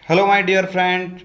Hello my dear friend,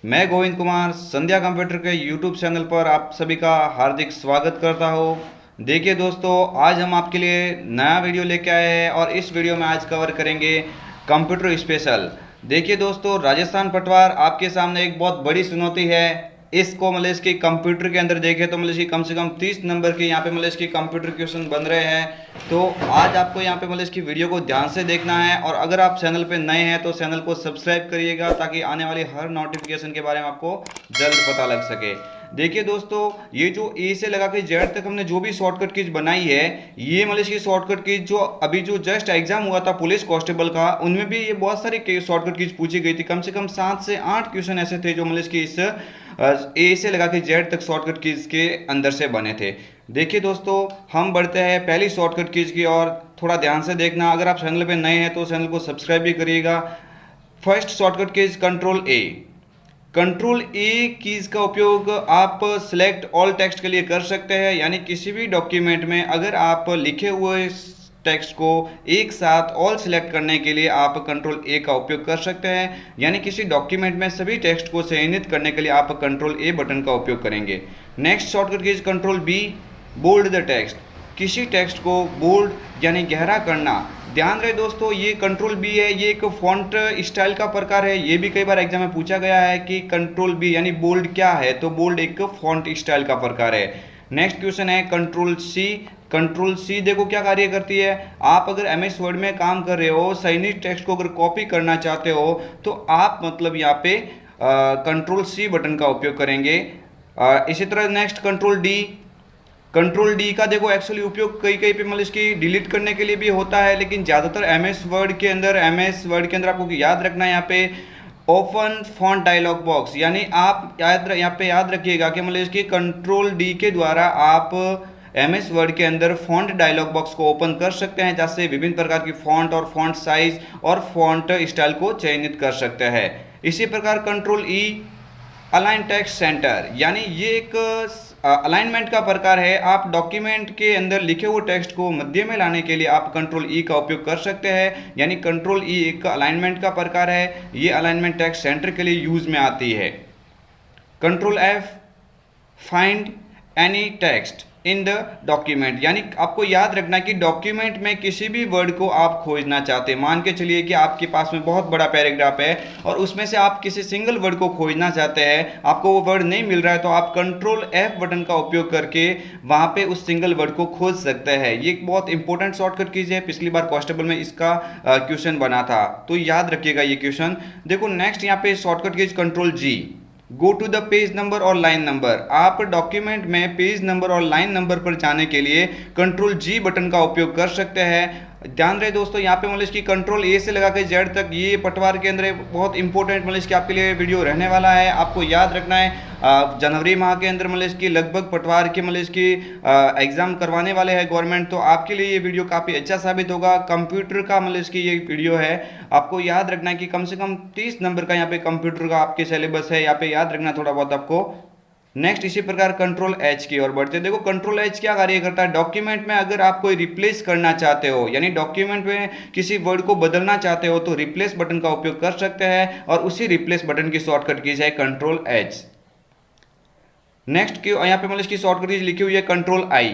मैं गोविंद कुमार संध्या computer के YouTube channel पर आप सभी का हार्दिक स्वागत करता हूँ। देखिए दोस्तों, आज हम आपके लिए नया वीडियो लेके आए हैं और इस वीडियो में आज कवर करेंगे कंप्यूटर स्पेशल। देखिए दोस्तों, राजस्थान पटवार आपके सामने एक बहुत बड़ी चुनौती है। इसको मतलब इसके कंप्यूटर के अंदर देखें तो मतलब इसकी कम से कम 30 नंबर के यहाँ पे मतलब इसकी कंप्यूटर क्वेश्चन बन रहे हैं। तो आज आपको यहाँ पे मतलब इसकी वीडियो को ध्यान से देखना है और अगर आप चैनल पे नए हैं तो चैनल को सब्सक्राइब करिएगा ताकि आने वाली हर नोटिफिकेशन के बारे में आपको जल्द पता लग सके। देखिए दोस्तों, ये जो ए से लगा के जेड तक हमने जो भी शॉर्टकट कीज बनाई है, ये मतलब इसकी शॉर्टकट कीज जो अभी जो जस्ट एग्जाम हुआ था पुलिस कांस्टेबल का, उनमें भी ये बहुत सारी शॉर्टकट कीज पूछी गई थी। कम से कम 7 से 8 क्वेश्चन ऐसे थे जो मतलब इसकी इस ए से लगा के जेड तक शॉर्टकट कीज के अंदर से बने थे। देखिए दोस्तों, हम बढ़ते हैं पहली शॉर्टकट कीज की और थोड़ा ध्यान से देखना। अगर आप चैनल पे नए हैं तो चैनल को सब्सक्राइब भी करिएगा। फर्स्ट शॉर्टकट कीज कंट्रोल ए। कंट्रोल ए कीज का उपयोग आप सिलेक्ट ऑल टेक्स्ट के लिए कर सकते हैं, यानी किसी भी डॉक्यूमेंट में अगर आप लिखे हुए टेक्स्ट को एक साथ ऑल सिलेक्ट करने के लिए आप कंट्रोल ए का उपयोग कर सकते हैं। यानी किसी डॉक्यूमेंट में सभी टेक्स्ट को चयनित करने के लिए आप कंट्रोल ए बटन का उपयोग करेंगे। Next shortcut keys control B, bold the text. किसी टेक्स्ट को बोल्ड यानी गहरा करना। ध्यान रहे दोस्तों, ये कंट्रोल बी है, ये एक फॉन्ट स्टाइल का प्रकार है। ये भी कई बार एग्जाम में पूछा गया है कि कंट्रोल बी यानी बोल्ड क्या है, तो बोल्ड एक फॉन्ट स्टाइल का प्रकार है। नेक्स्ट क्वेश्चन है कंट्रोल सी। कंट्रोल सी देखो क्या कार्य करती है। आप अगर एमएस वर्ड में काम कर रहे हो, चयनित टेक्स्ट को अगर कॉपी करना चाहते हो तो आप मतलब यहाँ पे कंट्रोल सी बटन का उपयोग करेंगे। इसी तरह next control D. Control D का देखो एक्चुअली उपयोग कई कई पे मतलब इसकी डिलीट करने के लिए भी होता है, लेकिन ज़्यादातर एमएस वर्ड के अंदर आपको याद रखना है यहाँ पे ओपन फॉन्ट डायलॉग बॉक्स। यानी आप यहाँ पे याद रखिएगा कि मतलब इसकी कंट्रोल डी के द्वारा आप एमएस वर्ड के अंदर फॉन्ट डायलॉग बॉक्स को ओपन कर सकते हैं, जैसे विभिन्न प्रकार की फॉन्ट और फॉन्ट साइज और फॉन्ट स्टाइल को चयनित कर सकते हैं। इसी प्रकार कंट्रोल ई, अलाइन टेक्स्ट सेंटर, यानी ये एक अलाइनमेंट का प्रकार है। आप डॉक्यूमेंट के अंदर लिखे हुए टेक्स्ट को मध्य में लाने के लिए आप कंट्रोल ई का उपयोग कर सकते हैं। यानी कंट्रोल ई एक अलाइनमेंट का प्रकार है। ये अलाइनमेंट टेक्स्ट सेंटर के लिए यूज में आती है। Control F, find any text in the document. यानी आपको याद रखना कि डॉक्यूमेंट में किसी भी वर्ड को आप खोजना चाहते हैं। मान के चलिए कि आपके पास में बहुत बड़ा पैराग्राफ है और उसमें से आप किसी सिंगल वर्ड को खोजना चाहते हैं, आपको वो वर्ड नहीं मिल रहा है, तो आप कंट्रोल एफ बटन का उपयोग करके वहां पे उस सिंगल वर्ड को खोज सकते हैं। ये एक बहुत इंपॉर्टेंट शॉर्टकट कीज है। पिछली बार कांस्टेबल में इसका क्वेश्चन बना था, तो याद रखिएगा ये क्वेश्चन। देखो नेक्स्ट यहाँ पे shortcut keys control G, go to the page number और लाइन नंबर। आप डॉक्यूमेंट में पेज नंबर और लाइन नंबर पर जाने के लिए कंट्रोल जी बटन का उपयोग कर सकते हैं। ध्यान रहे दोस्तों, यहाँ पे मतलब इसकी कंट्रोल ए से लगा के जेड तक ये पटवार के अंदर बहुत इंपॉर्टेंट मतलब इसकी आपके लिए वीडियो रहने वाला है। आपको याद रखना है जनवरी माह के अंदर मतलब इसकी लगभग पटवार के मतलब इसकी एग्जाम करवाने वाले हैं गवर्नमेंट, तो आपके लिए ये वीडियो काफ़ी अच्छा साबित होगा। कंप्यूटर का मतलब इसकी ये वीडियो है। आपको याद रखना है कि कम से कम 30 नंबर का यहाँ पे कंप्यूटर का आपके सिलेबस है, यहाँ पे याद रखना थोड़ा बहुत आपको। नेक्स्ट इसी प्रकार कंट्रोल एच की ओर बढ़ते हैं। देखो कंट्रोल एच क्या कार्य करता है। डॉक्यूमेंट में अगर आप कोई रिप्लेस करना चाहते हो, यानी डॉक्यूमेंट में किसी वर्ड को बदलना चाहते हो, तो रिप्लेस बटन का उपयोग कर सकते हैं और उसी रिप्लेस बटन की शॉर्टकट कीज है कंट्रोल एच। नेक्स्ट यहाँ पे मतलब इसकी शॉर्टकट कीज लिखी हुई है control I,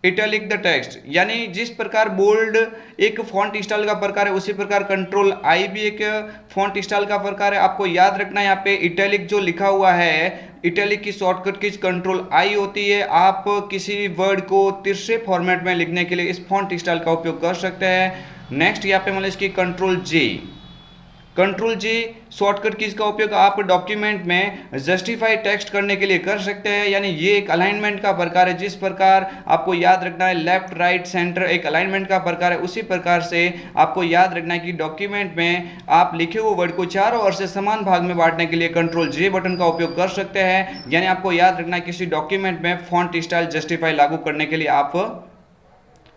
italic the text. यानी जिस प्रकार बोल्ड एक फॉन्ट स्टाइल का प्रकार है, उसी प्रकार कंट्रोल आई भी एक फॉन्ट स्टाइल का प्रकार है। आपको याद रखना है यहाँ पे इटैलिक जो लिखा हुआ है, इटैलिक की शॉर्टकट कीज कंट्रोल आई होती है। आप किसी वर्ड को तिरछे फॉर्मेट में लिखने के लिए इस फॉन्ट स्टाइल का उपयोग कर सकते हैं। नेक्स्ट यहाँ पे मतलब इसकी कंट्रोल जे। कंट्रोल जी शॉर्टकट कीज का उपयोग आप डॉक्यूमेंट में जस्टिफाई टेक्स्ट करने के लिए कर सकते हैं। यानी ये एक अलाइनमेंट का प्रकार है। जिस प्रकार आपको याद रखना है लेफ्ट राइट सेंटर एक अलाइनमेंट का प्रकार है, उसी प्रकार से आपको याद रखना है कि डॉक्यूमेंट में आप लिखे हुए वर्ड को चारों ओर से समान भाग में बांटने के लिए कंट्रोल जे बटन का उपयोग कर सकते हैं। यानी आपको याद रखना है किसी डॉक्यूमेंट में फॉन्ट स्टाइल जस्टिफाई लागू करने के लिए आप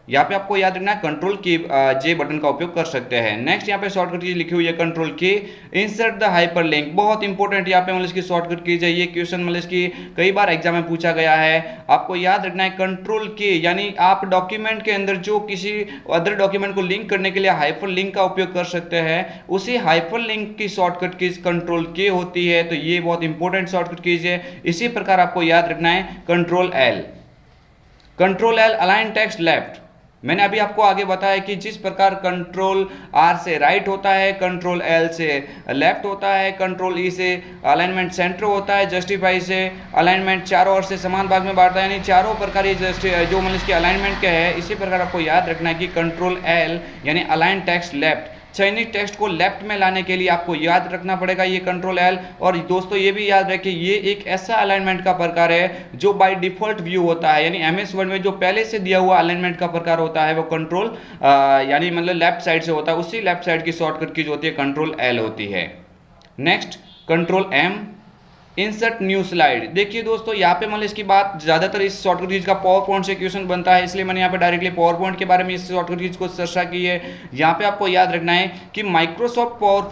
यहाँ पे आपको याद रखना है कंट्रोल की जे बटन का उपयोग कर सकते हैं। नेक्स्ट यहाँ पे शॉर्टकट की लिखी हुई है कंट्रोल की। इंसर्ट द हाइपर लिंक, बहुत इंपॉर्टेंट यहाँ पे मतलब इसकी शॉर्टकट की जाए। ये क्वेश्चन मतलब इसकी कई बार एग्जाम में पूछा गया है। आपको याद रखना है कंट्रोल के, यानी आप डॉक्यूमेंट के अंदर जो किसी अदर डॉक्यूमेंट को लिंक करने के लिए हाइपर लिंक का उपयोग कर सकते हैं, उसी हाइपर लिंक की शॉर्टकट की कंट्रोल के होती है। तो ये बहुत इंपॉर्टेंट शॉर्टकट कीज है। इसी प्रकार आपको याद रखना है control L. Control L align text left. मैंने अभी आपको आगे बताया कि जिस प्रकार कंट्रोल आर से राइट होता है, कंट्रोल एल से लेफ्ट होता है, कंट्रोल ई से अलाइनमेंट सेंटर होता है, जस्टिफाई से अलाइनमेंट चारों ओर से समान भाग में बांटता है, यानी चारों प्रकार ये जो मतलब इसके अलाइनमेंट क्या है। इसी प्रकार आपको याद रखना है कि कंट्रोल एल यानी अलाइन टेक्स्ट लेफ्ट, चयनित टेक्स्ट को लेफ्ट में लाने के लिए आपको याद रखना पड़ेगा ये कंट्रोल एल। और दोस्तों ये भी याद रखें ये एक ऐसा अलाइनमेंट का प्रकार है जो बाय डिफॉल्ट व्यू होता है, यानी एमएस वर्ड में जो पहले से दिया हुआ अलाइनमेंट का प्रकार होता है वो कंट्रोल यानी मतलब लेफ्ट साइड से होता है। उसी लेफ्ट साइड की शॉर्टकट की जो होती है कंट्रोल एल होती है। Next control M, insert new slide. देखिए दोस्तों यहाँ पे मतलब इसकी बात ज्यादातर इस शॉर्टकट कीज का पावर पॉइंट से क्वेश्चन बनता है, इसलिए मैंने यहाँ पे डायरेक्टली पावर पॉइंट के बारे में इस शॉर्टकट कीज को चर्चा की है। यहाँ पे आपको याद रखना है कि माइक्रोसॉफ्ट पावर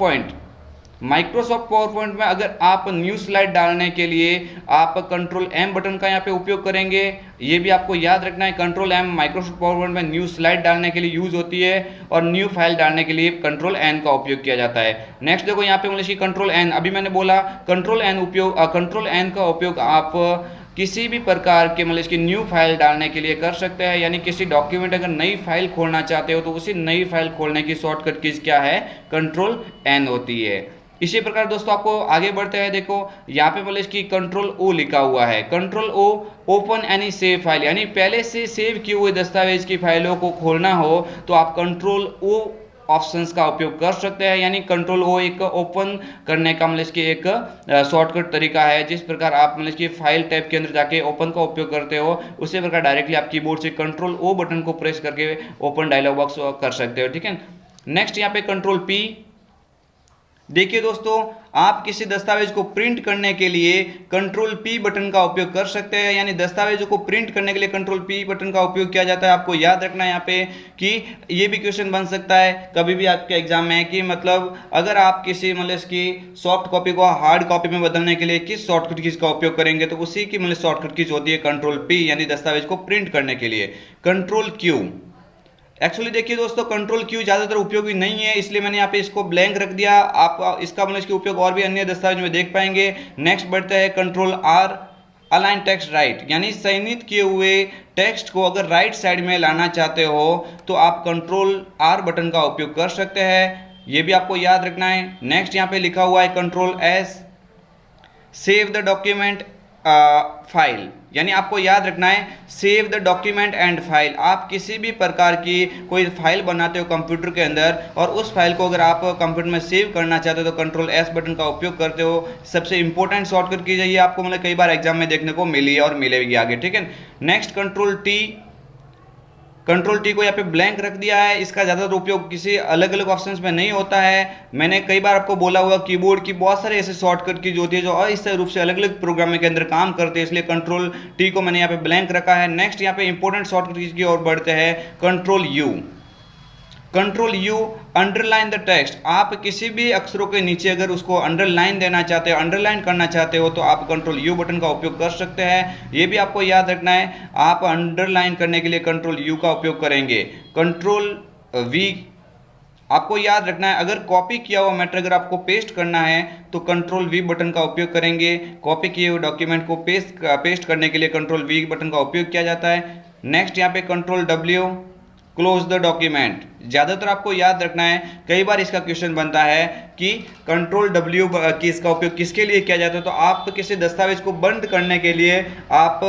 पॉइंट में अगर आप न्यू स्लाइड डालने के लिए आप कंट्रोल एम बटन का यहाँ पे उपयोग करेंगे। ये भी आपको याद रखना है control M Microsoft PowerPoint में न्यू स्लाइड डालने के लिए यूज होती है और न्यू फाइल डालने के लिए कंट्रोल एन का उपयोग किया जाता है। नेक्स्ट देखो यहाँ पे मतलब कंट्रोल एन, अभी मैंने बोला कंट्रोल एन का उपयोग आप किसी भी प्रकार के मतलब इसकी न्यू फाइल डालने के लिए कर सकते हैं, यानी किसी डॉक्यूमेंट अगर नई फाइल खोलना चाहते हो तो उसी नई फाइल खोलने की शॉर्टकट कीज क्या है, कंट्रोल एन होती है। इसी प्रकार दोस्तों आपको आगे बढ़ते हैं, देखो यहाँ पे मतलब इसकी कंट्रोल ओ लिखा हुआ है। Control O open any save file, यानी पहले से सेव किए हुए दस्तावेज की फाइलों को खोलना हो तो आप कंट्रोल ओ ऑप्शंस का उपयोग कर सकते हैं, यानी कंट्रोल ओ एक ओपन करने का मतलब इसकी एक शॉर्टकट तरीका है। जिस प्रकार आप मतलब इसकी फाइल टैब के अंदर जाके ओपन का उपयोग करते हो उसी प्रकार डायरेक्टली आप कीबोर्ड से कंट्रोल ओ बटन को प्रेस करके ओपन डायलॉग बॉक्स कर सकते हो, ठीक है। नेक्स्ट यहाँ पे कंट्रोल पी। देखिए दोस्तों आप किसी दस्तावेज को प्रिंट करने के लिए कंट्रोल पी बटन का उपयोग कर सकते हैं, यानी दस्तावेजों को प्रिंट करने के लिए कंट्रोल पी बटन का उपयोग किया जाता है। आपको याद रखना है यहाँ पे कि ये भी क्वेश्चन बन सकता है कभी भी आपके एग्जाम में कि मतलब अगर आप किसी मतलब इसकी सॉफ्ट कॉपी को हार्ड कॉपी में बदलने के लिए किस शॉर्टकट कीज का उपयोग करेंगे, तो उसी की मतलब शॉर्टकट कीज होती है कंट्रोल पी, यानी दस्तावेज को प्रिंट करने के लिए। कंट्रोल क्यू, एक्चुअली देखिए दोस्तों कंट्रोल क्यू ज़्यादातर उपयोगी नहीं है, इसलिए मैंने यहाँ पे इसको ब्लैंक रख दिया। आप इसका मतलब इसके उपयोग और भी अन्य दस्तावेज में देख पाएंगे। नेक्स्ट बढ़ते हैं control R, align text right, यानी चयनित किए हुए टेक्स्ट को अगर राइट साइड में लाना चाहते हो तो आप कंट्रोल आर बटन का उपयोग कर सकते हैं, ये भी आपको याद रखना है। नेक्स्ट यहाँ पे लिखा हुआ है control S, save the document file, यानी आपको याद रखना है save the document and file. आप किसी भी प्रकार की कोई फाइल बनाते हो कंप्यूटर के अंदर और उस फाइल को अगर आप कंप्यूटर में सेव करना चाहते हो तो कंट्रोल एस बटन का उपयोग करते हो। सबसे इंपॉर्टेंट शॉर्टकट की जाइए, आपको मतलब कई बार एग्जाम में देखने को मिली है और मिलेगी आगे, ठीक है। Next control T, control T को यहाँ पे ब्लैंक रख दिया है। इसका ज़्यादातर उपयोग किसी अलग अलग ऑप्शंस में नहीं होता है। मैंने कई बार आपको बोला हुआ कीबोर्ड की बहुत सारे ऐसे शॉर्टकट की जो होती है जो अस्थायी रूप से अलग अलग प्रोग्राम के अंदर काम करते हैं, इसलिए कंट्रोल टी को मैंने यहाँ पे ब्लैंक रखा है। नेक्स्ट यहाँ पे इंपॉर्टेंट शॉर्टकट की ओर बढ़ते हैं, control you. Control you underline the text, आप किसी भी अक्षरों के नीचे अगर उसको अंडरलाइन देना चाहते हो, अंडरलाइन करना चाहते हो तो आप कंट्रोल यू बटन का उपयोग कर सकते हैं। ये भी आपको याद रखना है, आप अंडरलाइन करने के लिए कंट्रोल यू का उपयोग करेंगे। कंट्रोल वी, आपको याद रखना है अगर कॉपी किया हुआ मैटर अगर आपको पेस्ट करना है तो कंट्रोल वी बटन का उपयोग करेंगे। कॉपी किए हुए डॉक्यूमेंट को पेस्ट करने के लिए कंट्रोल वी बटन का उपयोग किया जाता है। नेक्स्ट यहाँ पे control W, close the document. ज़्यादातर आपको याद रखना है, कई बार इसका क्वेश्चन बनता है कि कंट्रोल डब्ल्यू की इसका उपयोग किसके लिए किया जाता है, तो आप किसी दस्तावेज को बंद करने के लिए आप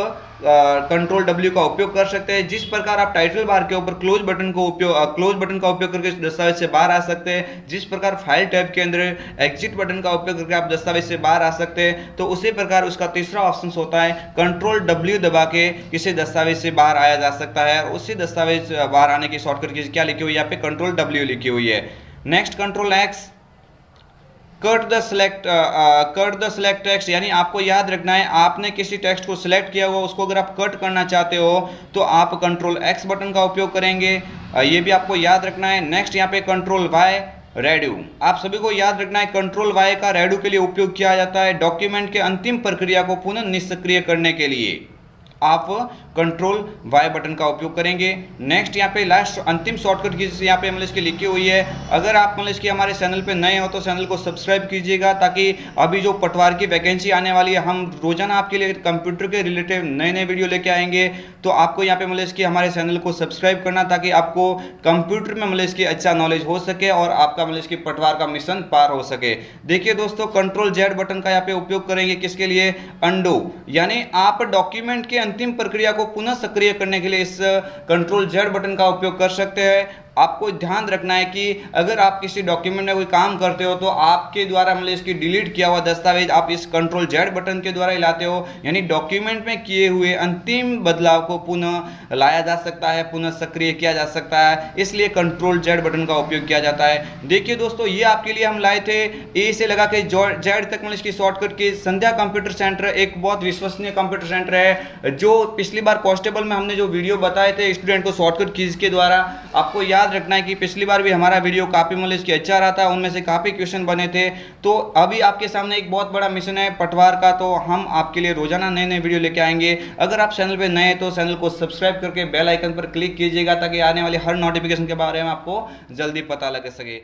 कंट्रोल डब्ल्यू का उपयोग कर सकते हैं। जिस प्रकार आप टाइटल बार के ऊपर क्लोज बटन का उपयोग करके दस्तावेज से बाहर आ सकते हैं, जिस प्रकार फाइल टैब के अंदर एग्जिट बटन का उपयोग करके आप दस्तावेज से बाहर आ सकते हैं, तो उसी प्रकार उसका तीसरा ऑप्शन होता है कंट्रोल डब्ल्यू दबा के किसी दस्तावेज से बाहर आया जा सकता है। और उसी दस्तावेज बाहर आने की शॉर्टकट की क्या लिखी हुई है, यहाँ पे कंट्रोल डब्ल्यू लिखी हुई है। Next control x, cut the select text, यानी आपको याद रखना है आपने किसी टेक्स्ट को सिलेक्ट किया हुआ, उसको अगर आप कट करना चाहते हो तो आप कंट्रोल एक्स बटन का उपयोग करेंगे, ये भी आपको याद रखना है। नेक्स्ट यहाँ पे कंट्रोल वाई रेडू, आप सभी को याद रखना है कंट्रोल वाई का रेडू के लिए उपयोग किया जाता है डॉक्यूमेंट के अंतिम प्रक्रिया को पुनः निष्क्रिय करने के लिए। आप कंट्रोल वाई बटन का उपयोग करेंगे। नेक्स्ट यहाँ पे लास्ट अंतिम शॉर्टकट की यहाँ पे मतलब इसकी लिखी हुई है। अगर आप मतलब इसकी हमारे चैनल पे नए हो तो चैनल को सब्सक्राइब कीजिएगा, ताकि अभी जो पटवार की वैकेंसी आने वाली है, हम रोजाना आपके लिए कंप्यूटर के रिलेटेड नए नए वीडियो लेके आएंगे। तो आपको यहाँ पे मतलब इसकी हमारे चैनल को सब्सक्राइब करना, ताकि आपको कंप्यूटर में मतलब इसकी अच्छा नॉलेज हो सके और आपका मतलब इसकी पटवार का मिशन पार हो सके। देखिए दोस्तों, कंट्रोल जेड बटन का यहाँ पे उपयोग करेंगे किसके लिए? अंडो, यानी आप डॉक्यूमेंट के अंतिम प्रक्रिया को पुनः सक्रिय करने के लिए इस कंट्रोल जेड बटन का उपयोग कर सकते हैं। आपको ध्यान रखना है कि अगर आप किसी डॉक्यूमेंट में कोई काम करते हो तो आपके द्वारा मतलब इसकी डिलीट किया हुआ दस्तावेज आप इस कंट्रोल जेड बटन के द्वारा ही लाते हो, यानी डॉक्यूमेंट में किए हुए अंतिम बदलाव को पुनः लाया जा सकता है, पुनः सक्रिय किया जा सकता है, इसलिए कंट्रोल जेड बटन का उपयोग किया जाता है। देखिए दोस्तों, ये आपके लिए हम लाए थे ए से लगा के जेड तक मतलब इसकी शॉर्टकट की संध्या कंप्यूटर सेंटर एक बहुत विश्वसनीय कंप्यूटर सेंटर है, जो पिछली बार कांस्टेबल में हमने जो वीडियो बताए थे स्टूडेंट को शॉर्टकट कीज के द्वारा। आपको याद रखना है कि पिछली बार भी हमारा वीडियो काफी मतलब इसके अच्छा रहा था, उनमें से काफी क्वेश्चन बने थे। तो अभी आपके सामने एक बहुत बड़ा मिशन है पटवार का, तो हम आपके लिए रोजाना नए नए वीडियो लेके आएंगे। अगर आप चैनल पे नए हैं तो चैनल को सब्सक्राइब करके बेल आइकन पर क्लिक कीजिएगा, ताकि आने वाली हर नोटिफिकेशन के बारे में आपको जल्दी पता लग सके।